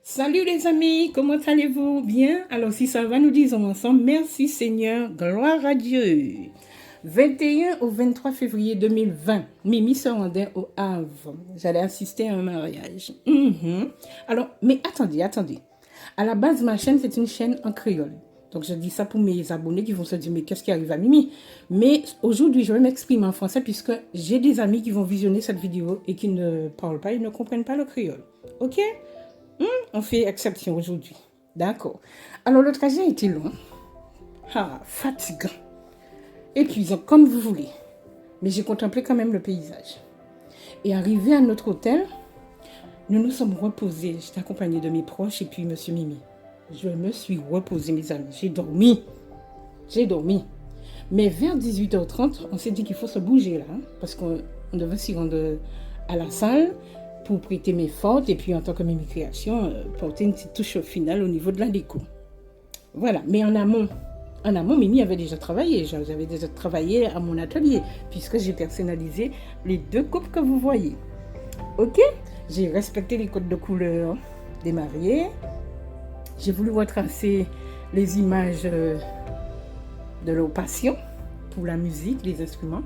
Salut les amis, comment allez-vous? Bien? Alors si ça va, nous disons ensemble, merci Seigneur, gloire à Dieu. 21 au 23 février 2020, Mimi se rendait au Havre. J'allais assister à un mariage. Alors, mais attendez. À la base, ma chaîne, c'est une chaîne en créole. Donc, je dis ça pour mes abonnés qui vont se dire, mais qu'est-ce qui arrive à Mimi? Mais aujourd'hui, je vais m'exprimer en français puisque j'ai des amis qui vont visionner cette vidéo et qui ne parlent pas, ils ne comprennent pas le créole. OK? On fait exception aujourd'hui. D'accord. Alors, le trajet a été long. Fatigant. Épuisant, comme vous voulez. Mais j'ai contemplé quand même le paysage. Et arrivé à notre hôtel, nous nous sommes reposés. J'étais accompagnée de mes proches et puis Monsieur Mimi. Je me suis reposée, mes amis. J'ai dormi. Mais vers 18h30, on s'est dit qu'il faut se bouger là. Parce qu'on devait s'y rendre à la salle pour prêter mes fortes et puis en tant que Mimi Création, porter une petite touche finale au niveau de la déco. Voilà, mais en amont, Mimi avait déjà travaillé. J'avais déjà travaillé à mon atelier puisque j'ai personnalisé les deux coupes que vous voyez. Ok, j'ai respecté les codes de couleur des mariés. J'ai voulu retracer les images de leur passion pour la musique, les instruments.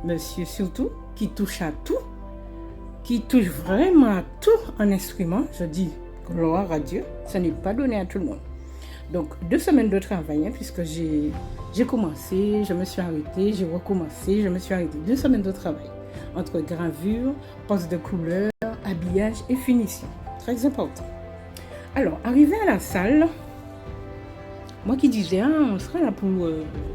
Monsieur surtout, qui touche à tout, qui touche vraiment à tout en instrument. Je dis gloire à Dieu, ça n'est pas donné à tout le monde. Donc 2 semaines de travail, puisque j'ai commencé, je me suis arrêtée, j'ai recommencé, je me suis arrêtée. 2 semaines de travail, entre gravure, poste de couleur, habillage et finition. Très important. Alors, arrivé à la salle, moi qui disais, on sera là pour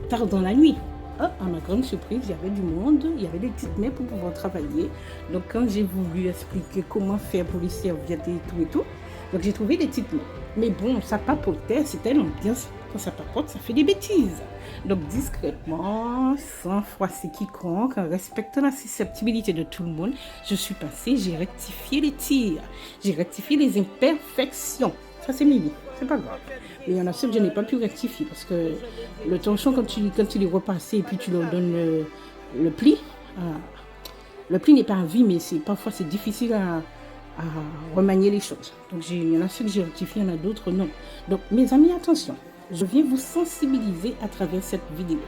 tard dans la nuit. À ma grande surprise, il y avait du monde, il y avait des petites mains pour pouvoir travailler. Donc, quand j'ai voulu expliquer comment faire pour les serviettes et tout, donc j'ai trouvé des petites mains. Mais bon, ça papotait, c'était l'ambiance. Quand ça papote, ça fait des bêtises. Donc, discrètement, sans froisser quiconque, en respectant la susceptibilité de tout le monde, je suis passée, j'ai rectifié les tirs, j'ai rectifié les imperfections. Ça, c'est Mimi, c'est pas grave. Mais il y en a ceux que je n'ai pas pu rectifier parce que le torchon, quand tu les repasses et puis tu leur donnes le pli, le pli n'est pas à vie, mais parfois c'est difficile à remanier les choses. Donc, il y en a ceux que j'ai rectifiés, il y en a d'autres non. Donc, mes amis, attention, je viens vous sensibiliser à travers cette vidéo.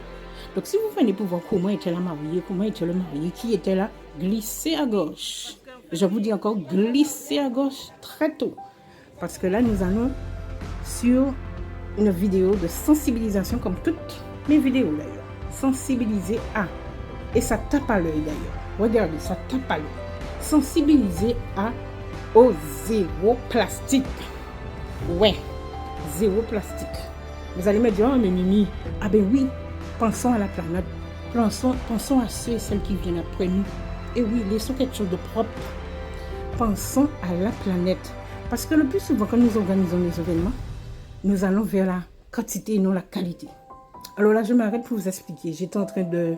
Donc, si vous venez pour voir comment était la mariée, comment était le marié, qui était là, glissez à gauche. Je vous dis encore, glissez à gauche très tôt. Parce que là, nous allons sur une vidéo de sensibilisation, comme toutes mes vidéos d'ailleurs. Sensibiliser à. Et ça tape à l'œil d'ailleurs. Regardez, ça tape à l'œil. Sensibiliser au zéro plastique. Ouais, zéro plastique. Vous allez me dire, mais Mimi, ben oui, pensons à la planète. Pensons à ceux et celles qui viennent après nous. Et oui, laissons quelque chose de propre. Pensons à la planète. Parce que le plus souvent, quand nous organisons les événements, nous allons vers la quantité et non la qualité. Alors là, je m'arrête pour vous expliquer. J'étais en train de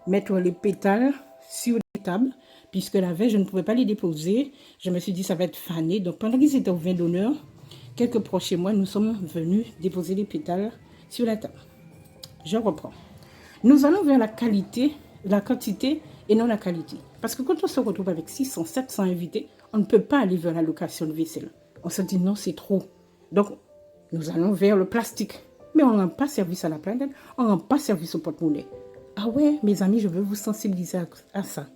mettre les pétales sur les tables, puisque la veille, je ne pouvais pas les déposer. Je me suis dit, ça va être fané. Donc, pendant qu'ils étaient au vin d'honneur, quelques proches chez moi, nous sommes venus déposer les pétales sur la table. Je reprends. Nous allons vers la qualité, la quantité et non la qualité. Parce que quand on se retrouve avec 600, 700 invités, on ne peut pas aller vers la location de vaisselle. On se dit non, c'est trop. Donc, nous allons vers le plastique. Mais on ne rend pas service à la planète, on ne rend pas service au porte-monnaie. Ah ouais, mes amis, je veux vous sensibiliser à ça.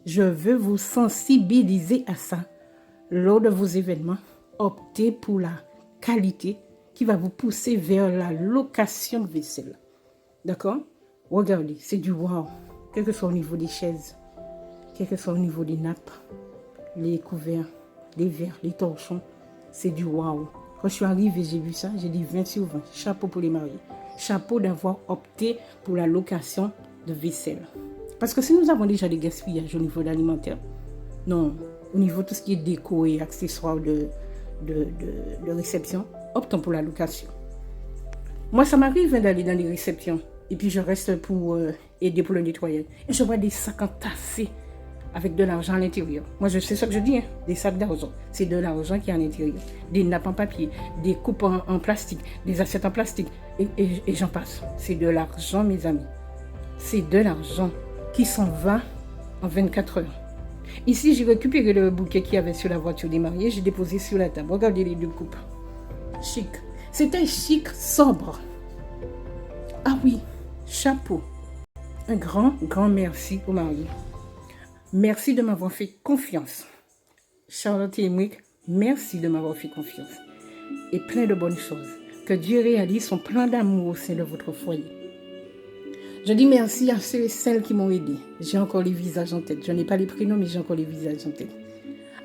Je veux vous sensibiliser à ça. Lors de vos événements, optez pour la qualité qui va vous pousser vers la location de vaisselle. D'accord? Regardez, c'est du wow. Quel que soit au niveau des chaises, quel que soit au niveau des nappes, les couverts, les verres, les torchons, c'est du wow. Quand je suis arrivée, j'ai vu ça, j'ai dit 20 sur 20. Chapeau pour les mariés. Chapeau d'avoir opté pour la location de vaisselle. Parce que si nous avons déjà des gaspillages au niveau de l'alimentaire, non, au niveau de tout ce qui est déco et accessoires de réception, optons pour la location. Moi, ça m'arrive d'aller dans les réceptions et puis je reste pour aider pour le nettoyage. Et je vois des sacs entassés avec de l'argent à l'intérieur. Moi, je sais ce que je dis, des sacs d'argent. C'est de l'argent qui est à l'intérieur. Des nappes en papier, des coupes en plastique, des assiettes en plastique, et j'en passe. C'est de l'argent, mes amis. C'est de l'argent qui s'en va en 24 heures. Ici, j'ai récupéré le bouquet qu'il y avait sur la voiture des mariés. J'ai déposé sur la table. Regardez les 2 coupes. Chic. C'était chic, sobre. Ah oui, chapeau. Un grand, grand merci aux mariés. Merci de m'avoir fait confiance. Charlotte et Emric, merci de m'avoir fait confiance. Et plein de bonnes choses. Que Dieu réalise son plan d'amour au sein de votre foyer. Je dis merci à ceux et celles qui m'ont aidé. J'ai encore les visages en tête. Je n'ai pas les prénoms, mais j'ai encore les visages en tête.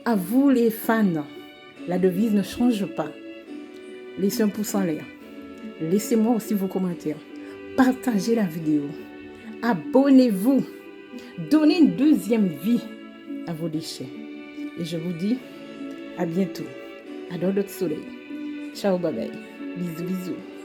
À vous les fans, la devise ne change pas. Laissez un pouce en l'air. Laissez-moi aussi vos commentaires. Partagez la vidéo. Abonnez-vous. Donnez une deuxième vie à vos déchets. Et je vous dis à bientôt. À dans notre soleil. Ciao, bye bye. Bisous, bisous.